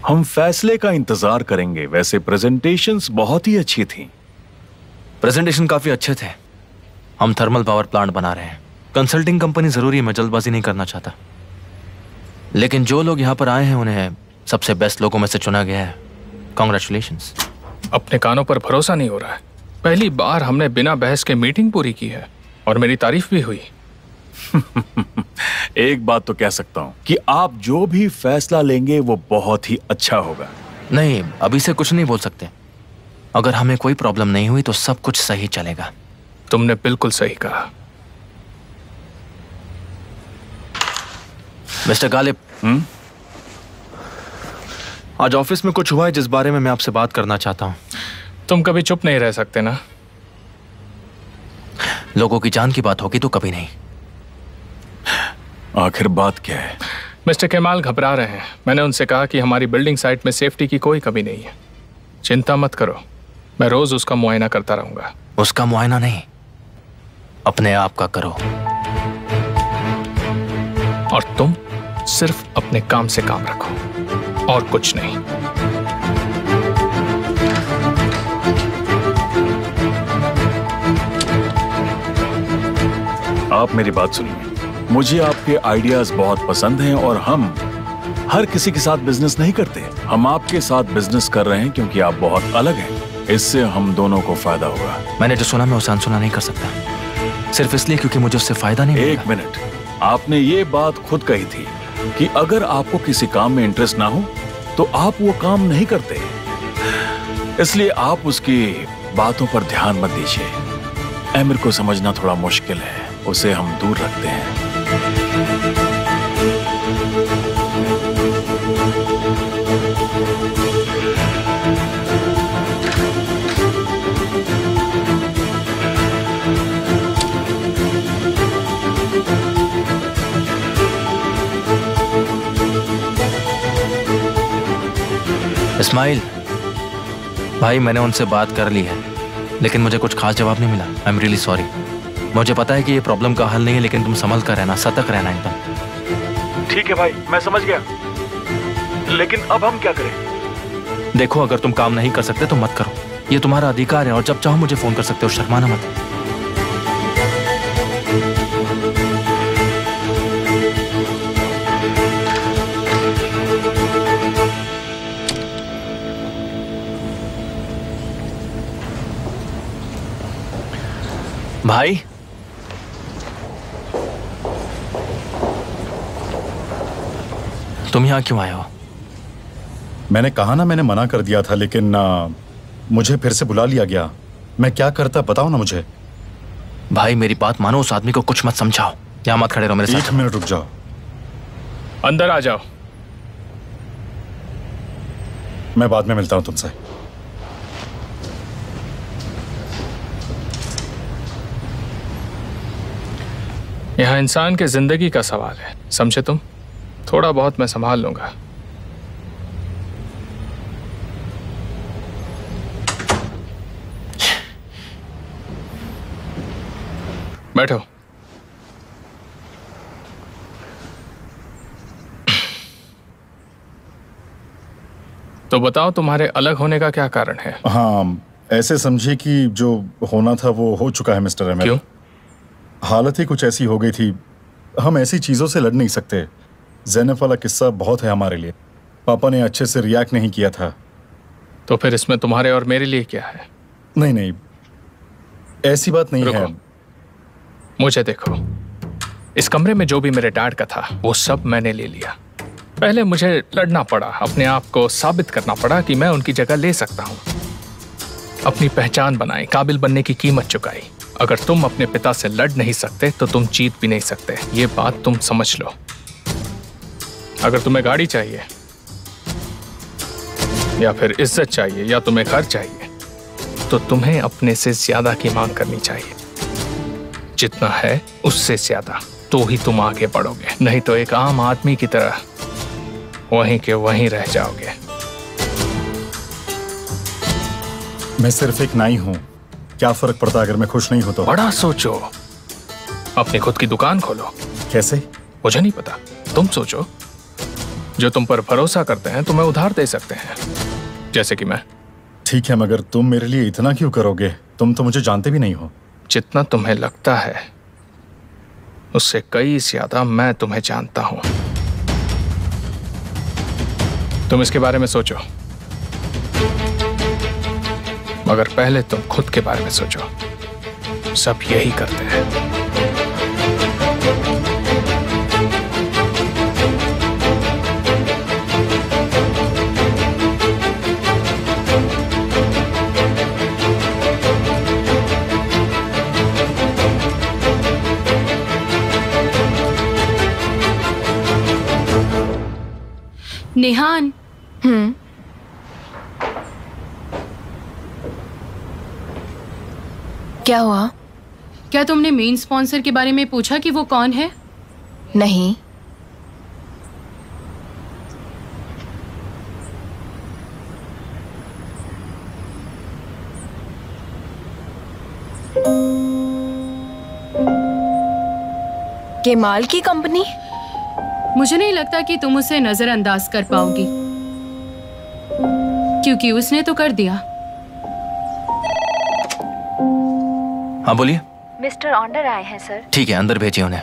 हम फैसले का इंतजार करेंगे। वैसे प्रेजेंटेशंस बहुत ही अच्छी थी। प्रेजेंटेशन काफी अच्छे थे। हम थर्मल पावर प्लांट बना रहे हैं। कंसल्टिंग कंपनी जरूरी है, मैं जल्दबाजी नहीं करना चाहता, लेकिन जो लोग यहाँ पर आए हैं उन्हें सबसे बेस्ट लोगों में से चुना गया है। कांग्रेचुलेशंस। अपने कानों पर भरोसा नहीं हो रहा है। पहली बार हमने बिना बहस के मीटिंग पूरी की है और मेरी तारीफ भी हुई। एक बात तो कह सकता हूँ कि आप जो भी फैसला लेंगे वो बहुत ही अच्छा होगा। नहीं, अभी से कुछ नहीं बोल सकते। अगर हमें कोई प्रॉब्लम नहीं हुई तो सब कुछ सही चलेगा। तुमने बिल्कुल सही कहा। मिस्टर गालिब, आज ऑफिस में कुछ हुआ है जिस बारे में मैं आपसे बात करना चाहता हूँ। तुम कभी चुप नहीं रह सकते ना। लोगों की जान की बात होगी तो कभी नहीं। आखिर बात क्या है? मिस्टर केमाल घबरा रहे हैं। मैंने उनसे कहा कि हमारी बिल्डिंग साइट में सेफ्टी की कोई कमी नहीं है। चिंता मत करो, मैं रोज उसका मुआयना करता रहूंगा। उसका मुआयना नहीं, अपने आप का करो। और तुम सिर्फ अपने काम से काम रखो और कुछ नहीं। आप मेरी बात सुनिए। मुझे आपके आइडियाज बहुत पसंद हैं और हम हर किसी के साथ बिजनेस नहीं करते। हम आपके साथ बिजनेस कर रहे हैं क्योंकि आप बहुत अलग हैं। इससे हम दोनों को फायदा होगा। मैंने जो सुना मैं उसे अनसुना नहीं कर सकता, सिर्फ इसलिए क्योंकि मुझे उससे फायदा नहीं मिलेगा। एक मिनट, आपने ये बात खुद कही थी कि अगर आपको किसी काम में इंटरेस्ट ना हो तो आप वो काम नहीं करते। इसलिए आप उसकी बातों पर ध्यान मत दीजिए। एमिर को समझना थोड़ा मुश्किल है, उसे हम दूर रखते हैं। इस्माइल भाई, मैंने उनसे बात कर ली है, लेकिन मुझे कुछ खास जवाब नहीं मिला। I am really sorry. मुझे पता है कि ये प्रॉब्लम का हल नहीं है, लेकिन तुम संभल कर रहना, सतर्क रहना एकदम। ठीक है भाई, मैं समझ गया, लेकिन अब हम क्या करें? देखो, अगर तुम काम नहीं कर सकते तो मत करो, ये तुम्हारा अधिकार है और जब चाहो मुझे फोन कर सकते हो, शर्माना मत। भाई, तुम यहां क्यों आए हो? मैंने कहा ना, मैंने मना कर दिया था, लेकिन मुझे फिर से बुला लिया गया। मैं क्या करता बताओ ना मुझे। भाई मेरी बात मानो, उस आदमी को कुछ मत समझाओ। यहाँ मत खड़े रहो मेरे साथ। 1 मिनट रुक जाओ। अंदर आ जाओ। मैं बाद में मिलता हूं तुमसे। यहाँ इंसान के जिंदगी का सवाल है, समझे तुम? थोड़ा बहुत मैं संभाल लूंगा। बैठो। तो बताओ, तुम्हारे अलग होने का क्या कारण है? हाँ, ऐसे समझिए कि जो होना था वो हो चुका है मिस्टर अहमद। क्यों? हालत ही कुछ ऐसी हो गई थी। हम ऐसी चीजों से लड़ नहीं सकते। ज़ैनब वाला किस्सा बहुत है हमारे लिए। पापा ने अच्छे से रिएक्ट नहीं किया था। तो फिर इसमें तुम्हारे और मेरे लिए क्या है? नहीं नहीं, ऐसी बात नहीं है। मुझे देखो, इस कमरे में जो भी मेरे डैड का था वो सब मैंने ले लिया। पहले मुझे लड़ना पड़ा, अपने आप को साबित करना पड़ा कि मैं उनकी जगह ले सकता हूँ। अपनी पहचान बनाई, काबिल बनने की कीमत चुकाई। अगर तुम अपने पिता से लड़ नहीं सकते तो तुम जीत भी नहीं सकते, ये बात तुम समझ लो। अगर तुम्हें गाड़ी चाहिए या फिर इज्जत चाहिए या तुम्हें घर चाहिए तो तुम्हें अपने से ज्यादा की मांग करनी चाहिए। जितना है उससे ज्यादा, तो ही तुम आगे बढ़ोगे। नहीं तो एक आम आदमी की तरह वहीं के वहीं रह जाओगे। मैं सिर्फ एक नाई हूं, क्या फर्क पड़ता अगर मैं खुश नहीं हो तो? बड़ा सोचो, अपनी खुद की दुकान खोलो। कैसे? मुझे नहीं पता, तुम सोचो। जो तुम पर भरोसा करते हैं तुम्हें उधार दे सकते हैं, जैसे कि मैं। ठीक है, मगर तुम मेरे लिए इतना क्यों करोगे? तुम तो मुझे जानते भी नहीं हो। जितना तुम्हें लगता है उससे कई ज्यादा मैं तुम्हें जानता हूं। तुम इसके बारे में सोचो, मगर पहले तुम खुद के बारे में सोचो। सब यही करते हैं। निहान। क्या हुआ? क्या तुमने मेन स्पॉन्सर के बारे में पूछा कि वो कौन है? नहीं। केमाल की कंपनी? मुझे नहीं लगता कि तुम उसे नजरअंदाज कर पाओगी, क्योंकि उसने तो कर दिया। हाँ बोलिए। मिस्टर ऑर्डर आए हैं सर। ठीक है, अंदर भेजिए उन्हें।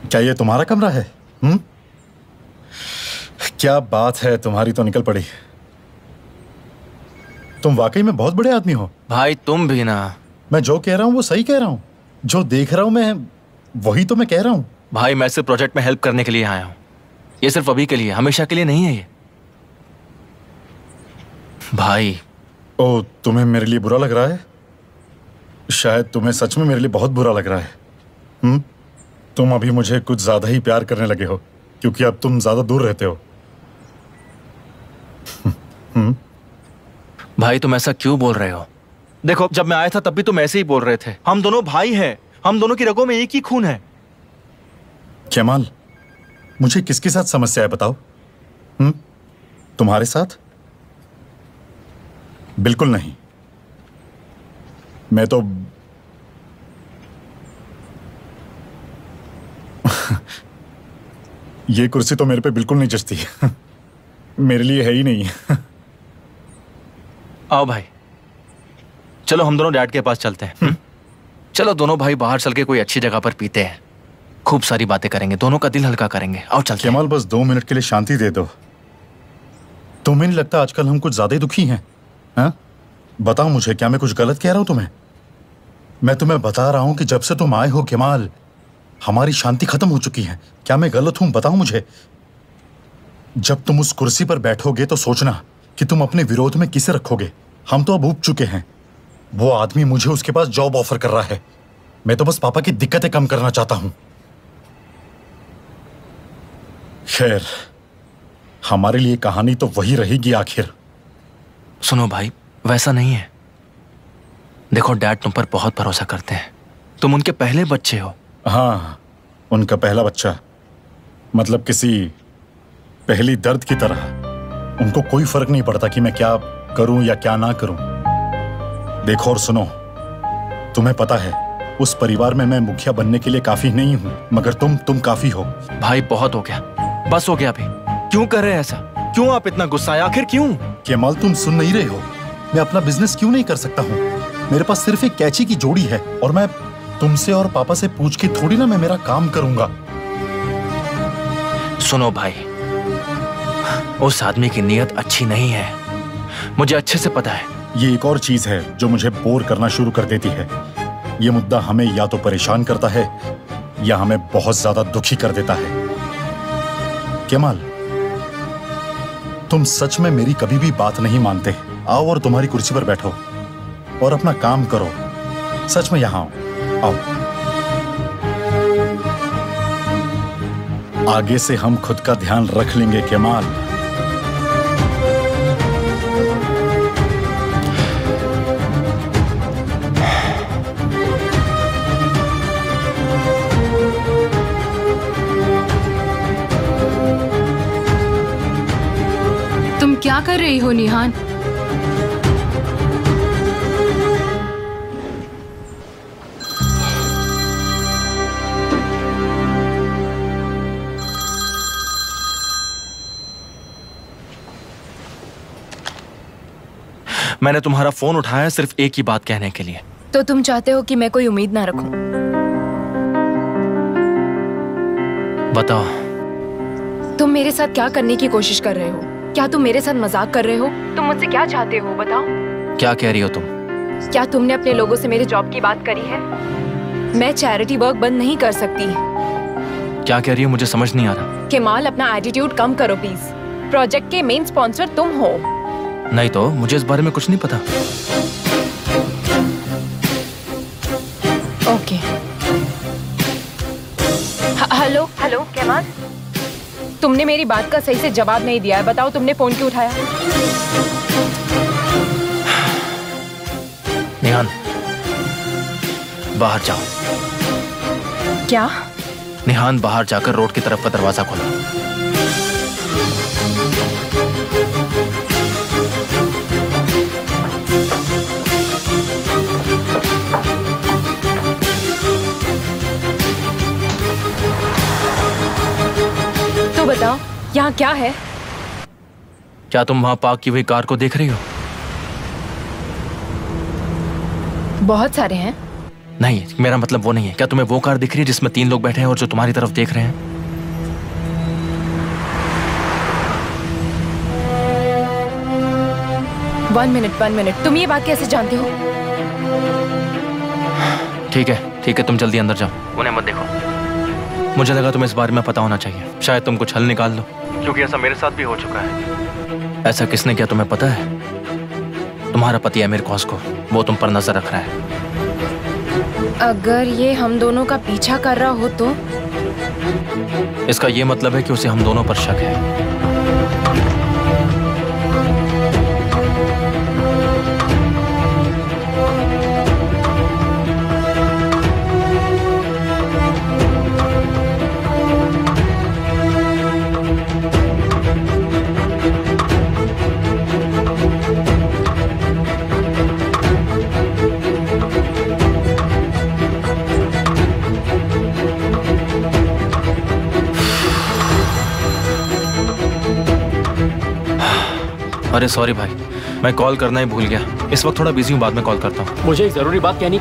क्या ये तुम्हारा कमरा है? क्या बात है, तुम्हारी तो निकल पड़ी। तुम वाकई में बहुत बड़े आदमी हो। भाई तुम भी ना। मैं जो कह रहा हूँ वो सही कह रहा हूँ। जो देख रहा हूँ मैं वही तो मैं कह रहा हूँ। भाई मैं सिर्फ प्रोजेक्ट में हेल्प करने के लिए आया हूँ। ये सिर्फ अभी के लिए, हमेशा के लिए नहीं है ये। भाई। ओ, तुम्हें मेरे लिए बुरा लग रहा है? शायद तुम्हें सच में मेरे लिए बहुत बुरा लग रहा है। तुम अभी मुझे कुछ ज्यादा ही प्यार करने लगे हो, क्योंकि अब तुम ज्यादा दूर रहते हो। भाई तुम ऐसा क्यों बोल रहे हो? देखो, जब मैं आया था तब भी तुम ऐसे ही बोल रहे थे। हम दोनों भाई हैं, हम दोनों की रगों में एक ही खून है। केमाल, मुझे किसके साथ समस्या है बताओ? तुम्हारे साथ? बिल्कुल नहीं। मैं तो ये कुर्सी तो मेरे पे बिल्कुल नहीं जचती। मेरे लिए है ही नहीं। आओ भाई, चलो हम दोनों डैड के पास चलते हैं। चलो दोनों भाई बाहर चल के कोई अच्छी जगह पर पीते हैं, खूब सारी बातें करेंगे, दोनों का दिल हल्का करेंगे। आओ चलते हैं। केमाल, बस 2 मिनट के लिए शांति दे दो। तुम्हें नहीं लगता आजकल हम कुछ ज्यादा ही दुखी हैं? हाँ? बताओ मुझे, क्या मैं कुछ गलत कह रहा हूं तुम्हें? मैं तुम्हें बता रहा हूं कि जब से तुम आए हो केमाल, हमारी शांति खत्म हो चुकी है। क्या मैं गलत हूं? बताओ मुझे। जब तुम उस कुर्सी पर बैठोगे तो सोचना कि तुम अपने विरोध में किसे रखोगे। हम तो अब ऊब चुके हैं। वो आदमी मुझे उसके पास जॉब ऑफर कर रहा है। मैं तो बस पापा की दिक्कतें कम करना चाहता हूं। खैर, हमारे लिए कहानी तो वही रहेगी आखिर। सुनो भाई, वैसा नहीं है। देखो, डैड तुम पर बहुत भरोसा करते हैं। तुम उनके पहले बच्चे हो। हाँ, उनका पहला बच्चा। मतलब किसी पहली दर्द की तरह। उनको कोई फर्क नहीं पड़ता कि मैं क्या करूं या क्या ना करूं। देखो और सुनो, तुम्हें पता है उस परिवार में मैं मुखिया बनने के लिए काफी नहीं हूं, मगर तुम काफी हो। भाई बहुत हो गया, बस हो गया। अभी क्यों कर रहे हैं ऐसा? क्यों आप इतना गुस्सा है आखिर? क्यों? केमाल, तुम सुन नहीं रहे हो? मैं अपना बिजनेस क्यों नहीं कर सकता हूँ? मेरे पास सिर्फ एक कैंची की जोड़ी है और मैं तुमसे और पापा से पूछ के थोड़ी ना मैं मेरा काम करूंगा। सुनो भाई, उस आदमी की नीयत अच्छी नहीं है, मुझे अच्छे से पता है। ये एक और चीज है जो मुझे बोर करना शुरू कर देती है। ये मुद्दा हमें या तो परेशान करता है या हमें बहुत ज्यादा दुखी कर देता है। केमाल, तुम सच में मेरी कभी भी बात नहीं मानते। आओ और तुम्हारी कुर्सी पर बैठो और अपना काम करो। सच में यहां आओ। आगे से हम खुद का ध्यान रख लेंगे केमाल। तुम क्या कर रही हो निहान? मैंने तुम्हारा फोन उठाया सिर्फ एक ही बात कहने के लिए। तो तुम चाहते हो कि मैं कोई उम्मीद ना रखूं? बताओ। तुम मेरे साथ क्या करने की कोशिश कर रहे हो? क्या तुम मेरे साथ मजाक कर रहे हो? तुम मुझसे क्या चाहते हो बताओ? क्या कह रही हो तुम? क्या तुमने अपने लोगों से मेरे जॉब की बात करी है? मैं चैरिटी वर्क बंद नहीं कर सकती। क्या कह रही हो? मुझे समझ नहीं आ रहा। केमाल, अपना एटीट्यूड कम करो प्लीज। प्रोजेक्ट के मेन स्पॉन्सर तुम हो। नहीं तो मुझे इस बारे में कुछ नहीं पता। ओके। हेलो हेलो केमाल, तुमने मेरी बात का सही से जवाब नहीं दिया है। बताओ तुमने फोन क्यों उठाया? निहान, बाहर जाओ। क्या? निहान, बाहर जाकर रोड की तरफ का दरवाजा खोलो। तो बताओ यहाँ क्या है? क्या तुम वहां पार्क की हुई कार को देख रही हो? बहुत सारे हैं। नहीं, मेरा मतलब वो नहीं है। क्या तुम्हें वो कार दिख रही है जिसमें 3 लोग बैठे हैं और जो तुम्हारी तरफ देख रहे हैं? वन मिनट, तुम ये बात कैसे जानते हो? ठीक है, तुम जल्दी अंदर जाओ, उन्हें मत देखो। मुझे लगा तुम्हें इस बारे में पता होना चाहिए, शायद तुम कुछ हल निकाल लो, क्योंकि ऐसा मेरे साथ भी हो चुका है। ऐसा किसने किया तुम्हें पता है? तुम्हारा पति अमीर कौस को, वो तुम पर नजर रख रहा है। अगर ये हम दोनों का पीछा कर रहा हो तो? इसका ये मतलब है कि उसे हम दोनों पर शक है। अरे सॉरी भाई, मैं कॉल करना ही भूल गया। इस वक्त थोड़ा बिजी हूँ, बाद में कॉल करता हूँ। मुझे एक जरूरी बात कहनी।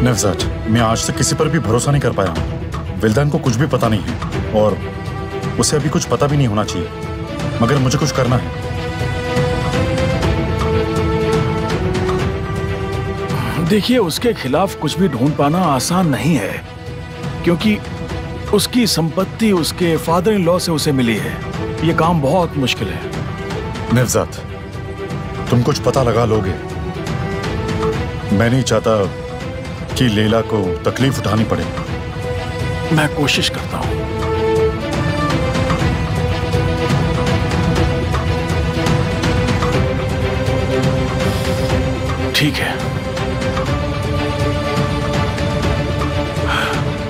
नवजात, मैं आज तक किसी पर भी भरोसा नहीं कर पाया हूँ। विल्दान को कुछ भी पता नहीं है और उसे अभी कुछ पता भी नहीं होना चाहिए, मगर मुझे कुछ करना है। देखिए, उसके खिलाफ कुछ भी ढूंढ पाना आसान नहीं है, क्योंकि उसकी संपत्ति उसके फादर इन लॉ से उसे मिली है। ये काम बहुत मुश्किल है। नवजात, तुम कुछ पता लगा लोगे। मैं नहीं चाहता कि लैला को तकलीफ उठानी पड़े। मैं कोशिश करता हूं। ठीक है,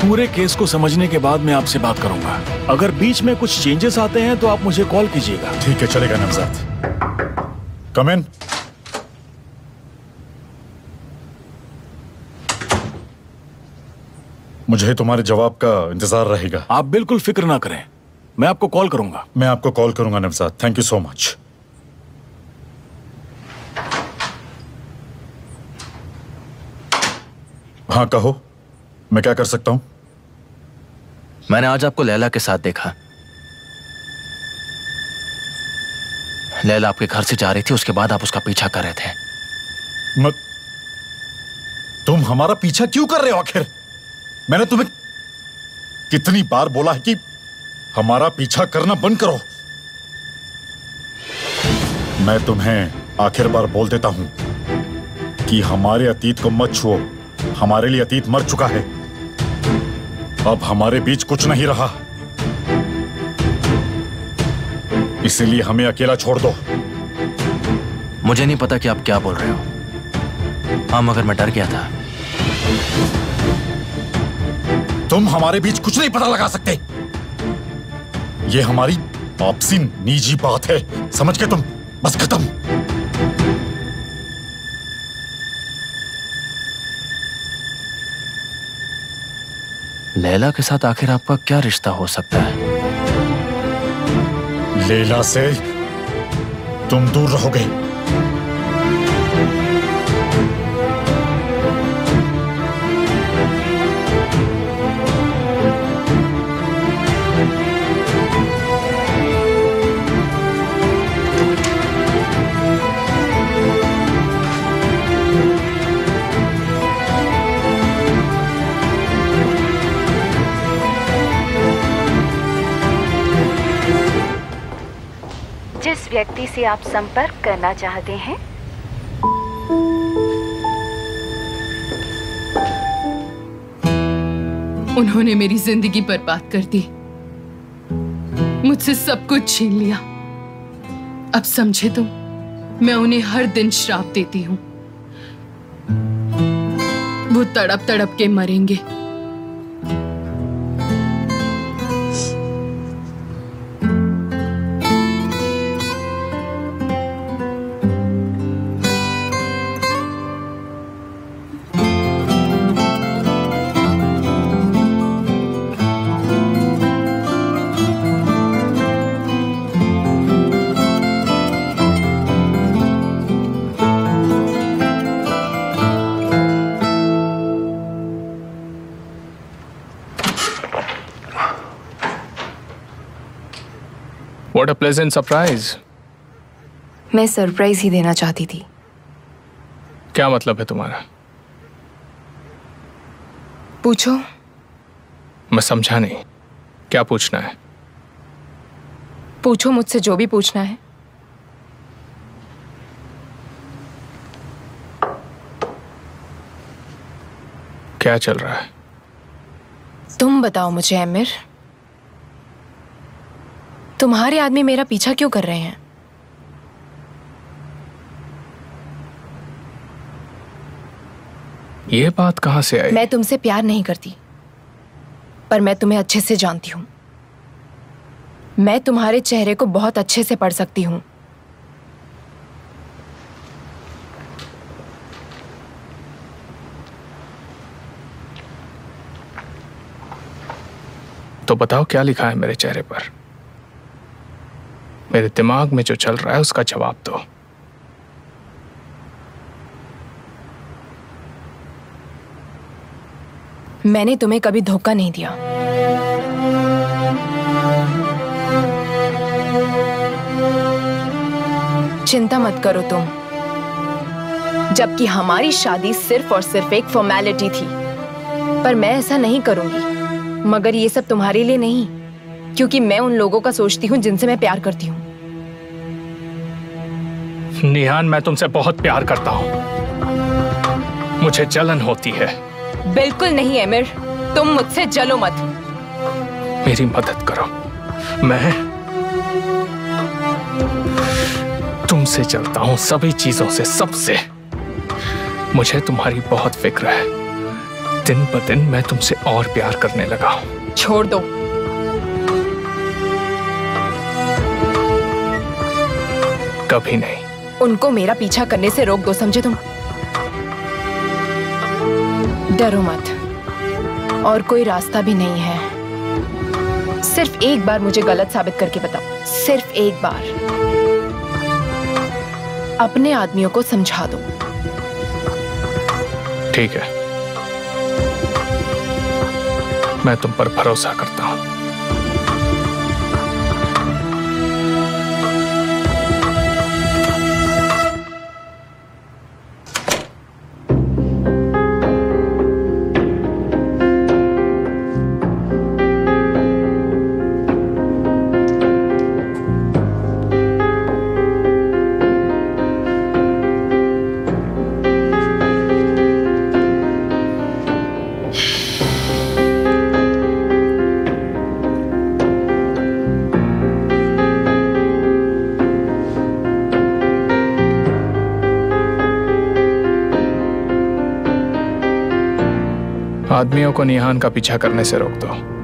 पूरे केस को समझने के बाद मैं आपसे बात करूंगा। अगर बीच में कुछ चेंजेस आते हैं तो आप मुझे कॉल कीजिएगा। ठीक है, चलेगा नवजात। कम इन। मुझे तुम्हारे जवाब का इंतजार रहेगा। आप बिल्कुल फिक्र ना करें, मैं आपको कॉल करूंगा। मैं आपको कॉल करूंगा नवजात। Thank you so much. हाँ कहो, मैं क्या कर सकता हूं? मैंने आज आपको लैला के साथ देखा। लैला आपके घर से जा रही थी, उसके बाद आप उसका पीछा कर रहे थे। तुम हमारा पीछा क्यों कर रहे हो आखिर? मैंने तुम्हें कितनी बार बोला है कि हमारा पीछा करना बंद करो। मैं तुम्हें आखिर बार बोल देता हूं कि हमारे अतीत को मत छुओ। हमारे लिए अतीत मर चुका है, अब हमारे बीच कुछ नहीं रहा, इसीलिए हमें अकेला छोड़ दो। मुझे नहीं पता कि आप क्या बोल रहे हो। हाँ, मगर मैं डर गया था। तुम हमारे बीच कुछ नहीं पता लगा सकते। ये हमारी आपसी निजी बात है, समझ गए तुम? बस खत्म। लैला के साथ आखिर आपका क्या रिश्ता हो सकता है? लैला से तुम दूर रहोगे। जिस व्यक्ति से आप संपर्क करना चाहते हैं उन्होंने मेरी जिंदगी बर्बाद कर दी, मुझसे सब कुछ छीन लिया। अब समझे तुम, मैं उन्हें हर दिन श्राप देती हूँ। वो तड़प तड़प के मरेंगे। What a pleasant surprise. मैं सरप्राइज ही देना चाहती थी। क्या मतलब है तुम्हारा? पूछो। मैं समझा नहीं, क्या पूछना है? पूछो मुझसे जो भी पूछना है। क्या चल रहा है? तुम बताओ मुझे आमिर, तुम्हारे आदमी मेरा पीछा क्यों कर रहे हैं? ये बात कहां से आई? मैं तुमसे प्यार नहीं करती, पर मैं तुम्हें अच्छे से जानती हूं। मैं तुम्हारे चेहरे को बहुत अच्छे से पढ़ सकती हूं। तो बताओ क्या लिखा है मेरे चेहरे पर? मेरे दिमाग में जो चल रहा है उसका जवाब दो। मैंने तुम्हें कभी धोखा नहीं दिया। चिंता मत करो तुम, जबकि हमारी शादी सिर्फ और सिर्फ एक फॉर्मेलिटी थी। पर मैं ऐसा नहीं करूंगी, मगर ये सब तुम्हारे लिए नहीं, क्योंकि मैं उन लोगों का सोचती हूँ जिनसे मैं प्यार करती हूँ। निहान, मैं तुमसे बहुत प्यार करता हूँ। मुझे जलन होती है। बिल्कुल नहीं आमिर, तुम मुझसे जलो मत। मेरी मदद करो, मैं तुमसे जलता हूँ सभी चीजों से, सबसे। मुझे तुम्हारी बहुत फिक्र है। दिन ब दिन मैं तुमसे और प्यार करने लगा हूँ। छोड़ दो। कभी नहीं। उनको मेरा पीछा करने से रोक दो, समझे तुम? डरो मत, और कोई रास्ता भी नहीं है। सिर्फ एक बार मुझे गलत साबित करके बताओ, सिर्फ एक बार। अपने आदमियों को समझा दो। ठीक है, मैं तुम पर भरोसा करता हूं। आदमियों को निहान का पीछा करने से रोक दो।